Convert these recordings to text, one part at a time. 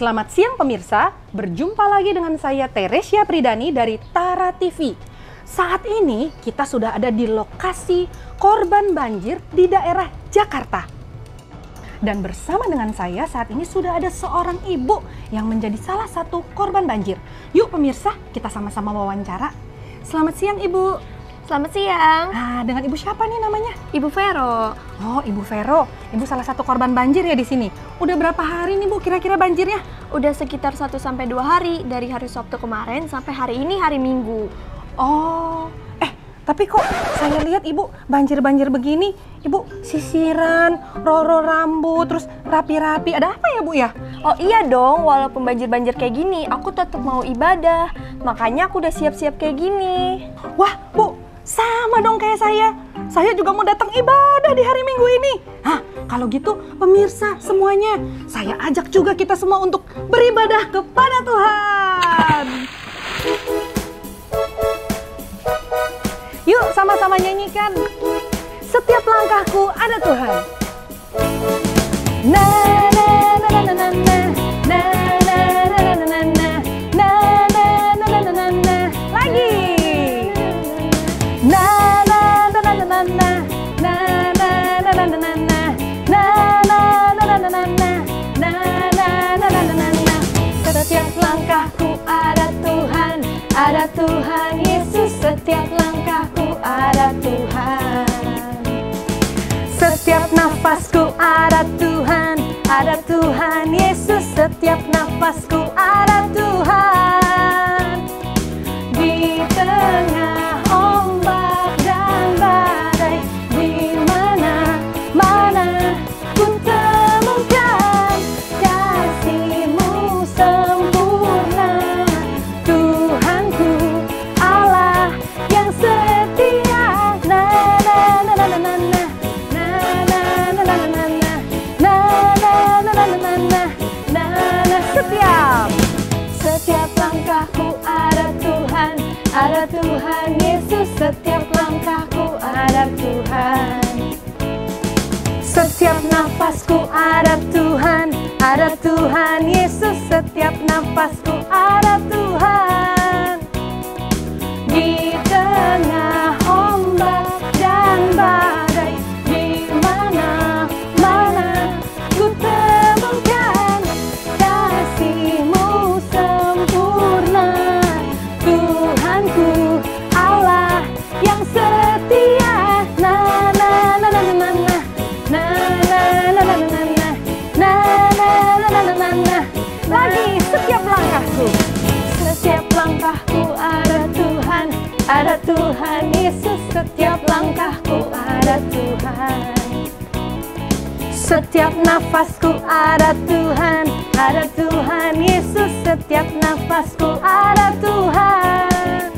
Selamat siang pemirsa, berjumpa lagi dengan saya Teresia Pridani dari Tara TV. Saat ini kita sudah ada di lokasi korban banjir di daerah Jakarta. Dan bersama dengan saya saat ini sudah ada seorang ibu yang menjadi salah satu korban banjir. Yuk pemirsa, kita sama-sama wawancara. Selamat siang Ibu. Selamat siang. Dengan Ibu siapa nih namanya? Ibu Vero. Oh, Ibu Vero. Ibu salah satu korban banjir ya di sini. Udah berapa hari nih Bu kira-kira banjirnya? Udah sekitar 1-2 hari, dari hari Sabtu kemarin sampai hari ini hari Minggu. Oh, tapi kok saya lihat Ibu banjir-banjir begini, Ibu sisiran, roro rambut, terus rapi-rapi. Ada apa ya Bu ya? Oh iya dong, walaupun banjir-banjir kayak gini, aku tetap mau ibadah. Makanya aku udah siap-siap kayak gini. Wah Bu, sama dong kayak saya. Saya juga mau datang ibadah di hari Minggu ini. Kalau gitu pemirsa semuanya, saya ajak juga kita semua untuk beribadah kepada Tuhan. Yuk sama-sama nyanyikan. Setiap langkahku ada Tuhan. Na na na na na na na na na na na na na na na na na. Lagi. Na na na na na na na na na na na na na na. Setiap langkahku ada Tuhan, ada Tuhan Yesus. Setiap langkahku ada Tuhan. Setiap nafasku ada Tuhan Yesus. Setiap nafasku ada Tuhan. Di tengah ombak dan badai, di mana-mana ku temukan kasih-Mu sempurna. Tuhanku, Allah yang setia. Na na na na na na na. Setiap langkahku ada Tuhan, ada Tuhan Yesus. Setiap langkahku ada Tuhan. Setiap nafasku ada Tuhan Yesus. Setiap nafasku ada Tuhan. Di tengah ombak dan badai, di mana-mana ku temukan kasih-Mu sempurna. Tuhanku, Allah yang setia. Na na na na na na na na na na na na na na na. Lagi. Setiap langkahku ada Tuhan, ada Tuhan Yesus. Setiap langkahku ada Tuhan. Setiap nafasku ada Tuhan Yesus. Setiap nafasku ada Tuhan.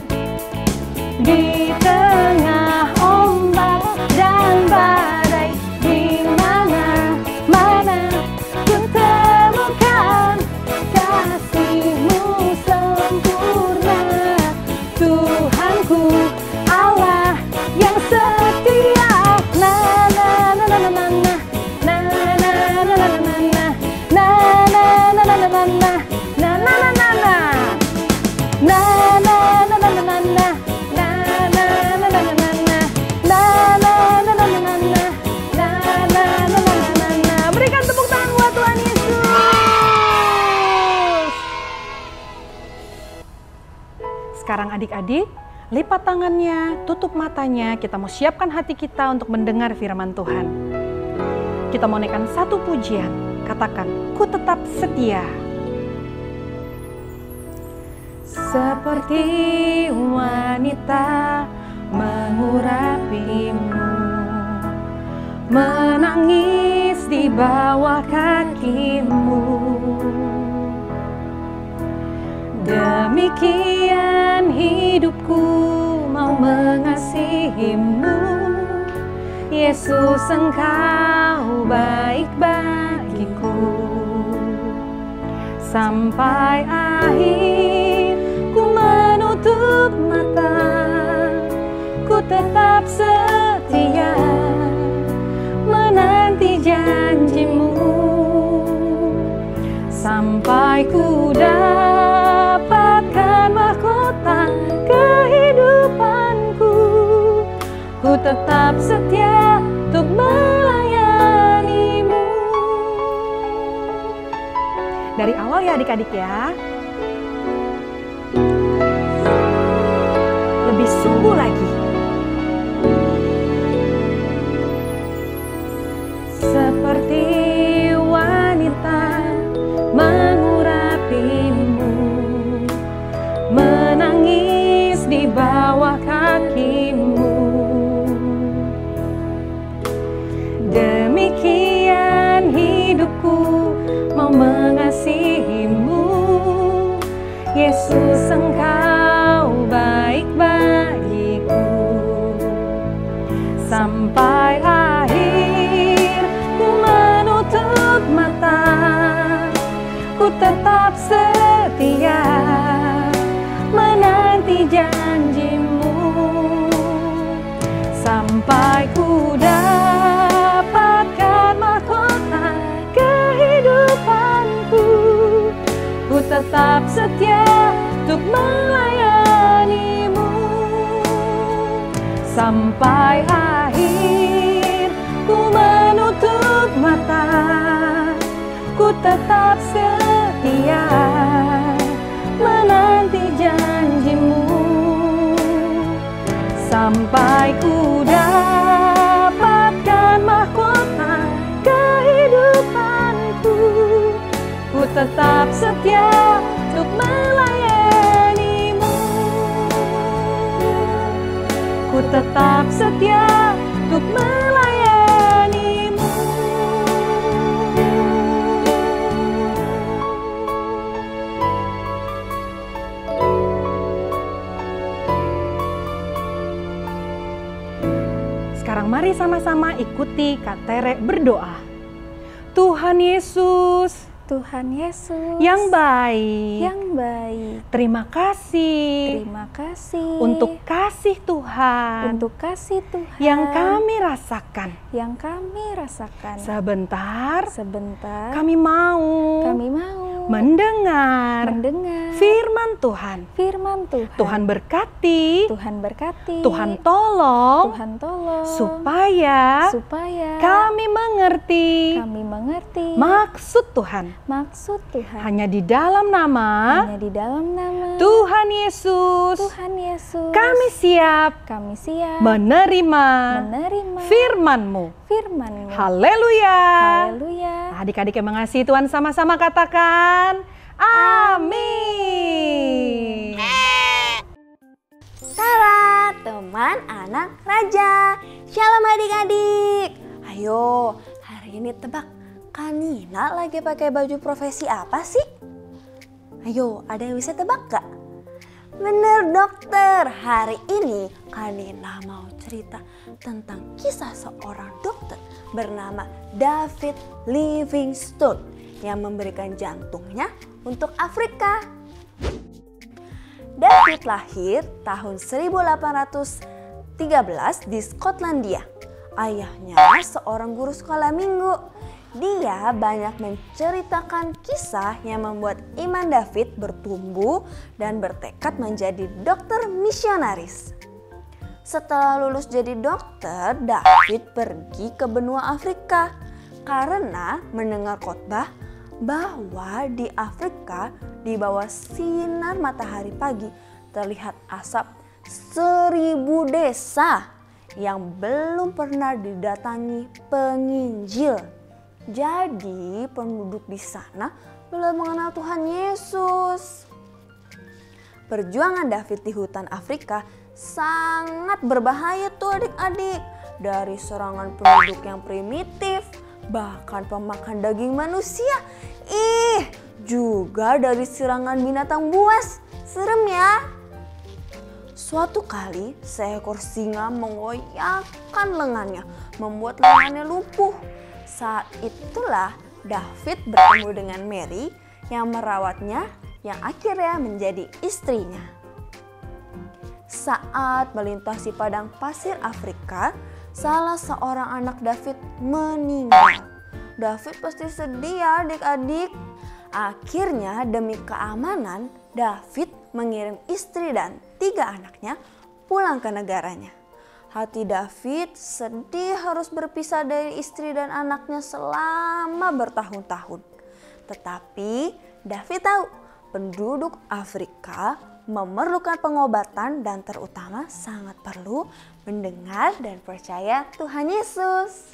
Di tengah ombak dan badai, di mana-mana ku temukan kasih-Mu sempurna. Tuhanku, Allah yang setia. Na na na na na na na. Na na na na na na na. Na na na na na na na. Na na na na na. Na na na na na na na. Na na na na na na na. Na na na na na na na. Na na na na na na. Berikan tepuk tangan buat Tuhan Yesus. Sekarang adik-adik, lipat tangannya, tutup matanya. Kita mau siapkan hati kita untuk mendengar firman Tuhan. Kita mau naikkan satu pujian. Katakan, ku tetap setia. Seperti wanita mengurapimu, menangis di bawah kaki-Mu. Demikian hidupku mau mengasihi-Mu. Yesus, Engkau baik bagiku. Sampai akhir ku menutup mata, ku tetap setia menanti janji-Mu. Sampai tetap setia untuk melayanimu. Dari awal ya adik-adik ya. Lebih sungguh lagi. Seperti wanita mengurapimu, menangis di bawah kakimu. Demikian hidupku mau mengasihimu, Yesus Engkau baik bagiku. Sampai akhir ku menutup mata, ku tetap setia menanti janjimu. Sampai ku dapatkan mahkota kehidupanku, ku tetap setia untuk melayanimu. Sampai akhir ku menutup mata, ku tetap setia menanti janjimu. Sampai ku dapatkan mahkota kehidupanku, ku tetap setia untuk melayanimu. Ku tetap setia untuk melayanimu. Sekarang mari sama-sama ikuti Kak Tere berdoa. Tuhan Yesus, Tuhan Yesus yang baik, terima kasih untuk kasih Tuhan yang kami rasakan. Sebentar kami mau mendengar firman Tuhan. Tuhan berkati, Tuhan tolong, supaya kami mengerti maksud Tuhan. Hanya di dalam nama Tuhan Yesus, kami siap menerima firman-Mu. Haleluya. Adik-adik yang mengasihi Tuhan, sama-sama katakan amin. Salam teman anak raja. Shalom adik-adik. Ayo, hari ini tebak, Kanina lagi pakai baju profesi apa sih? Ayo, ada yang bisa tebak gak? Bener dokter, hari ini Kanina mau cerita tentang kisah seorang dokter bernama David Livingstone yang memberikan jantungnya untuk Afrika. David lahir tahun 1813 di Skotlandia. Ayahnya seorang guru sekolah minggu. Dia banyak menceritakan kisah yang membuat iman David bertumbuh dan bertekad menjadi dokter misionaris. Setelah lulus jadi dokter, David pergi ke benua Afrika karena mendengar khotbah bahwa di Afrika di bawah sinar matahari pagi terlihat asap 1000 desa yang belum pernah didatangi penginjil. Jadi penduduk di sana belum mengenal Tuhan Yesus. Perjuangan David di hutan Afrika sangat berbahaya tuh adik-adik. Dari serangan penduduk yang primitif, bahkan pemakan daging manusia. Juga dari serangan binatang buas. Serem ya. Suatu kali seekor singa mengoyakkan lengannya, membuat lengannya lumpuh. Saat itulah David bertemu dengan Mary yang merawatnya, yang akhirnya menjadi istrinya. Saat melintasi padang pasir Afrika, salah seorang anak David meninggal. David pasti sedih ya adik-adik. Akhirnya demi keamanan, David mengirim istri dan 3 anaknya pulang ke negaranya. Hati David sedih harus berpisah dari istri dan anaknya selama bertahun-tahun. Tetapi David tahu penduduk Afrika memerlukan pengobatan dan terutama sangat perlu mendengar dan percaya Tuhan Yesus.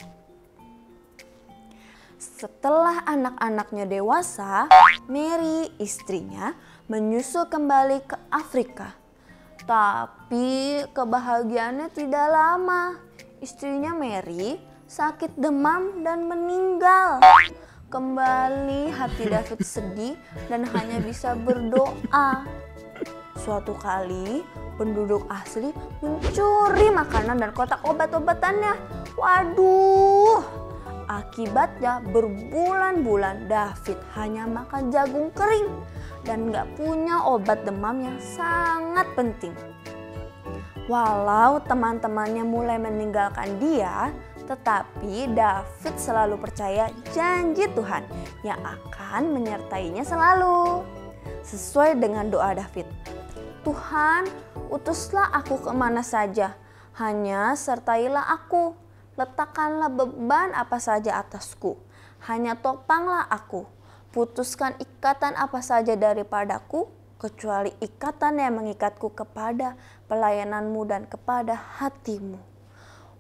Setelah anak-anaknya dewasa, Mary istrinya menyusul kembali ke Afrika. Tapi kebahagiaannya tidak lama. Istrinya Mary sakit demam dan meninggal. Kembali hati David sedih dan hanya bisa berdoa. Suatu kali penduduk asli mencuri makanan dan kotak obat-obatannya. Waduh! Akibatnya berbulan-bulan David hanya makan jagung kering dan gak punya obat demam yang sangat penting. Walau teman-temannya mulai meninggalkan dia, tetapi David selalu percaya janji Tuhan yang akan menyertainya selalu. Sesuai dengan doa David, Tuhan, utuslah aku kemana saja, hanya sertailah aku. Letakkanlah beban apa saja atasku, hanya topanglah aku. Putuskan ikatan apa saja daripadaku, kecuali ikatan yang mengikatku kepada pelayananmu dan kepada hatimu.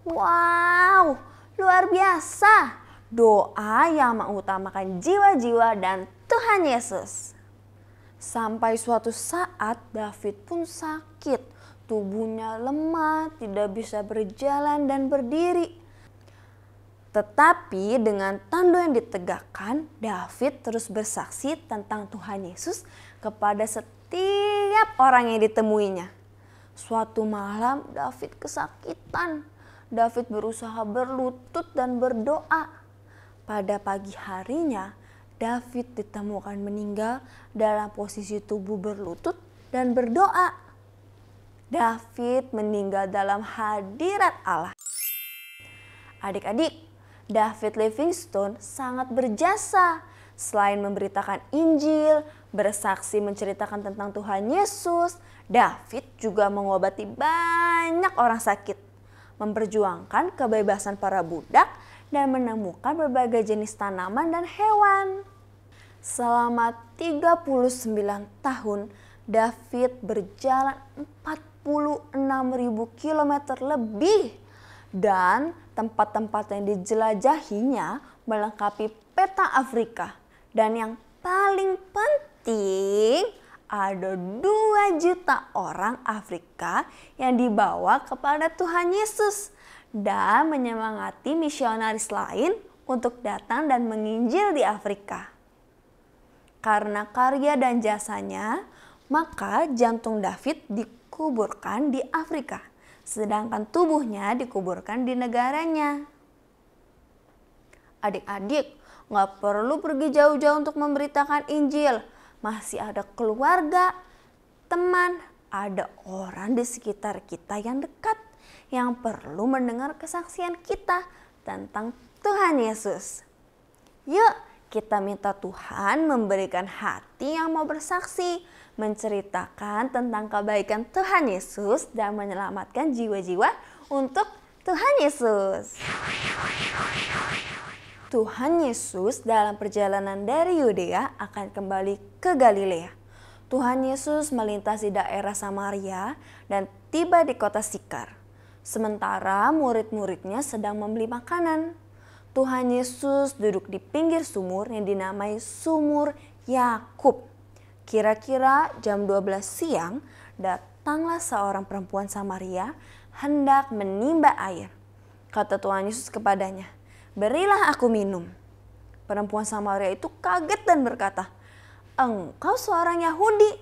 Wow, luar biasa. Doa yang mengutamakan jiwa-jiwa dan Tuhan Yesus. Sampai suatu saat David pun sakit. Tubuhnya lemah, tidak bisa berjalan dan berdiri. Tetapi dengan tanduk yang ditegakkan, David terus bersaksi tentang Tuhan Yesus kepada setiap orang yang ditemuinya. Suatu malam David kesakitan. David berusaha berlutut dan berdoa. Pada pagi harinya, David ditemukan meninggal dalam posisi tubuh berlutut dan berdoa. David meninggal dalam hadirat Allah. Adik-adik, David Livingstone sangat berjasa. Selain memberitakan Injil, bersaksi menceritakan tentang Tuhan Yesus, David juga mengobati banyak orang sakit, memperjuangkan kebebasan para budak, dan menemukan berbagai jenis tanaman dan hewan. Selama 39 tahun, David berjalan 46.000 kilometer lebih. Dan tempat-tempat yang dijelajahinya melengkapi peta Afrika. Dan yang paling penting, ada 2 juta orang Afrika yang dibawa kepada Tuhan Yesus dan menyemangati misionaris lain untuk datang dan menginjil di Afrika. Karena karya dan jasanya, maka jantung David dikuburkan di Afrika, sedangkan tubuhnya dikuburkan di negaranya. Adik-adik, gak perlu pergi jauh-jauh untuk memberitakan Injil. Masih ada keluarga, teman, ada orang di sekitar kita yang dekat yang perlu mendengar kesaksian kita tentang Tuhan Yesus. Yuk, kita minta Tuhan memberikan hati yang mau bersaksi, menceritakan tentang kebaikan Tuhan Yesus dan menyelamatkan jiwa-jiwa untuk Tuhan Yesus. Tuhan Yesus dalam perjalanan dari Yudea akan kembali ke Galilea. Tuhan Yesus melintasi daerah Samaria dan tiba di kota Sikar. Sementara murid-muridnya sedang membeli makanan. Tuhan Yesus duduk di pinggir sumur yang dinamai Sumur Yakub. Kira-kira jam 12 siang, datanglah seorang perempuan Samaria hendak menimba air. Kata Tuhan Yesus kepadanya, "Berilah aku minum." Perempuan Samaria itu kaget dan berkata, "Engkau seorang Yahudi,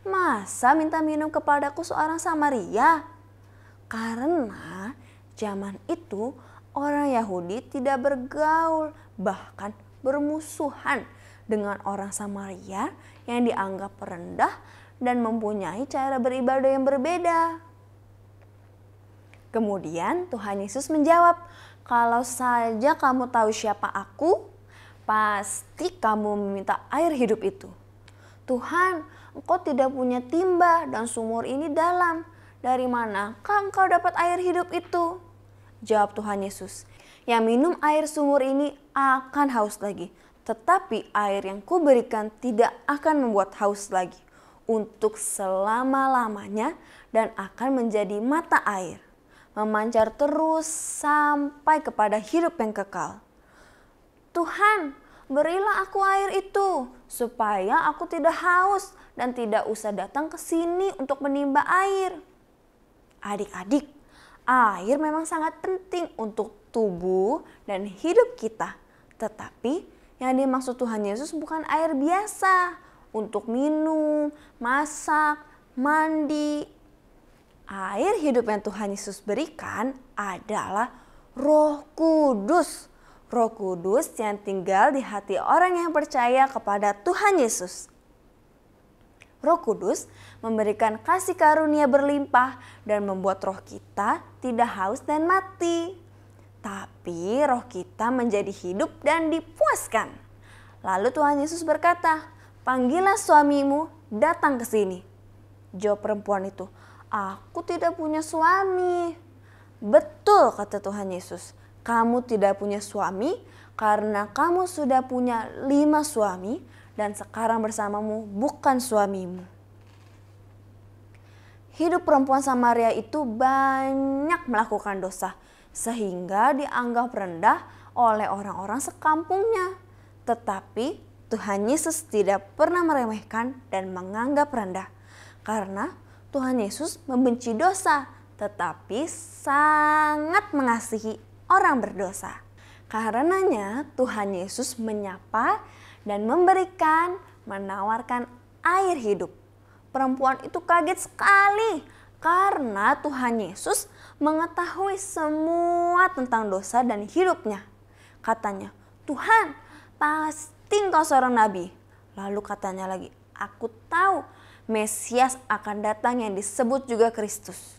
masa minta minum kepadaku seorang Samaria?" Karena zaman itu orang Yahudi tidak bergaul, bahkan bermusuhan dengan orang Samaria yang dianggap rendah dan mempunyai cara beribadah yang berbeda. Kemudian Tuhan Yesus menjawab, "Kalau saja kamu tahu siapa aku, pasti kamu meminta air hidup itu. Tuhan, engkau tidak punya timba dan sumur ini dalam. dari manakah engkau dapat air hidup itu? Jawab Tuhan Yesus, yang minum air sumur ini akan haus lagi. Tetapi air yang kuberikan tidak akan membuat haus lagi untuk selama-lamanya dan akan menjadi mata air, memancar terus sampai kepada hidup yang kekal. Tuhan, berilah aku air itu supaya aku tidak haus dan tidak usah datang ke sini untuk menimba air. Adik-adik, air memang sangat penting untuk tubuh dan hidup kita. Tetapi yang dimaksud Tuhan Yesus bukan air biasa untuk minum, masak, mandi. Air hidup yang Tuhan Yesus berikan adalah Roh Kudus. Roh Kudus yang tinggal di hati orang yang percaya kepada Tuhan Yesus. Roh Kudus memberikan kasih karunia berlimpah dan membuat roh kita tidak haus dan mati. Tapi roh kita menjadi hidup dan dipuaskan. Lalu Tuhan Yesus berkata, "Panggillah suamimu datang ke sini." Jawab perempuan itu, "Aku tidak punya suami." "Betul," kata Tuhan Yesus, "kamu tidak punya suami karena kamu sudah punya 5 suami dan sekarang bersamamu bukan suamimu." Hidup perempuan Samaria itu banyak melakukan dosa sehingga dianggap rendah oleh orang-orang sekampungnya. Tetapi Tuhan Yesus tidak pernah meremehkan dan menganggap rendah karena Tuhan Yesus membenci dosa tetapi sangat mengasihi orang berdosa. Karenanya Tuhan Yesus menyapa dan memberikan, menawarkan air hidup. Perempuan itu kaget sekali karena Tuhan Yesus mengetahui semua tentang dosa dan hidupnya. Katanya, "Tuhan, pasti engkau seorang nabi." Lalu katanya lagi, "Aku tahu Mesias akan datang yang disebut juga Kristus."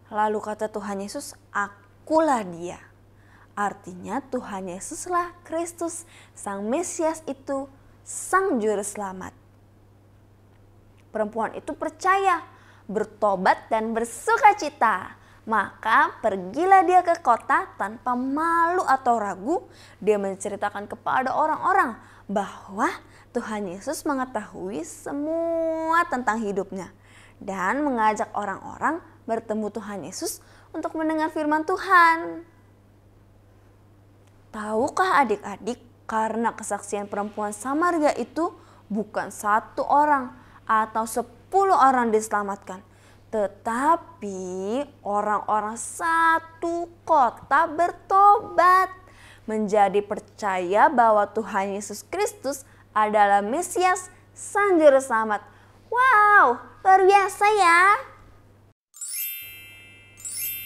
Lalu kata Tuhan Yesus, "Akulah dia." Artinya Tuhan Yesuslah Kristus, Sang Mesias itu, Sang Juru Selamat. Perempuan itu percaya, bertobat dan bersukacita. Maka pergilah dia ke kota tanpa malu atau ragu. Dia menceritakan kepada orang-orang bahwa Tuhan Yesus mengetahui semua tentang hidupnya. Dan mengajak orang-orang bertemu Tuhan Yesus untuk mendengar firman Tuhan. Tahukah adik-adik, karena kesaksian perempuan Samaria itu bukan 1 orang atau 10 orang diselamatkan. Tetapi orang-orang 1 kota bertobat. Menjadi percaya bahwa Tuhan Yesus Kristus adalah Mesias, Sang Juru Selamat. Wow, luar biasa ya.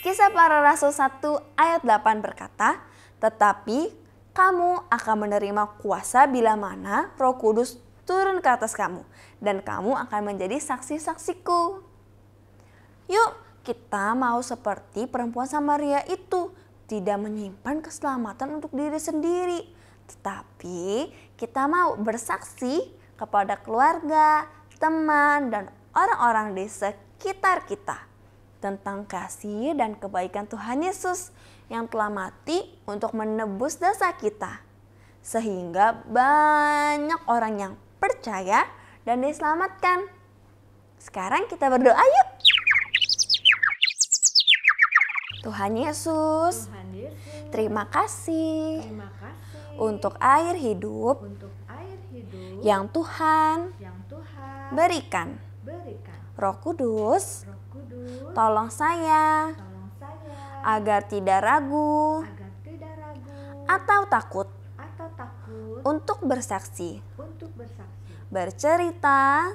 Kisah Para Rasul 1 ayat 8 berkata, "Tetapi kamu akan menerima kuasa bila mana Roh Kudus turun ke atas kamu, dan kamu akan menjadi saksi-saksiku." Yuk, kita mau seperti perempuan Samaria itu, tidak menyimpan keselamatan untuk diri sendiri, tetapi kita mau bersaksi kepada keluarga, teman, dan orang-orang di sekitar kita tentang kasih dan kebaikan Tuhan Yesus yang telah mati untuk menebus dosa kita, sehingga banyak orang yang percaya dan diselamatkan. Sekarang kita berdoa yuk. Tuhan Yesus, terima kasih untuk air hidup yang Tuhan berikan. Roh Kudus, tolong saya agar tidak ragu atau takut untuk bersaksi, bercerita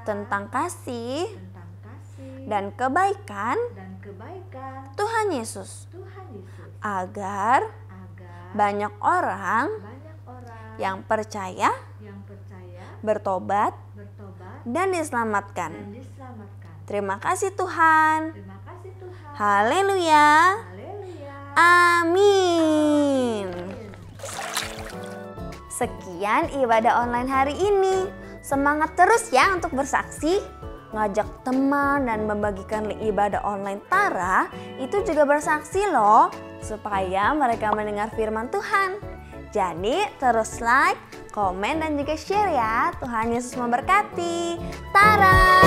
tentang kasih dan kebaikan Tuhan Yesus, agar banyak orang yang percaya, bertobat, dan diselamatkan. Terima kasih Tuhan. Haleluya. Amin. Sekian ibadah online hari ini. Semangat terus ya untuk bersaksi. ngajak teman dan membagikan link ibadah online Tara itu juga bersaksi loh supaya mereka mendengar firman Tuhan. Jadi terus like, komen dan juga share ya. Tuhan Yesus memberkati. Tara!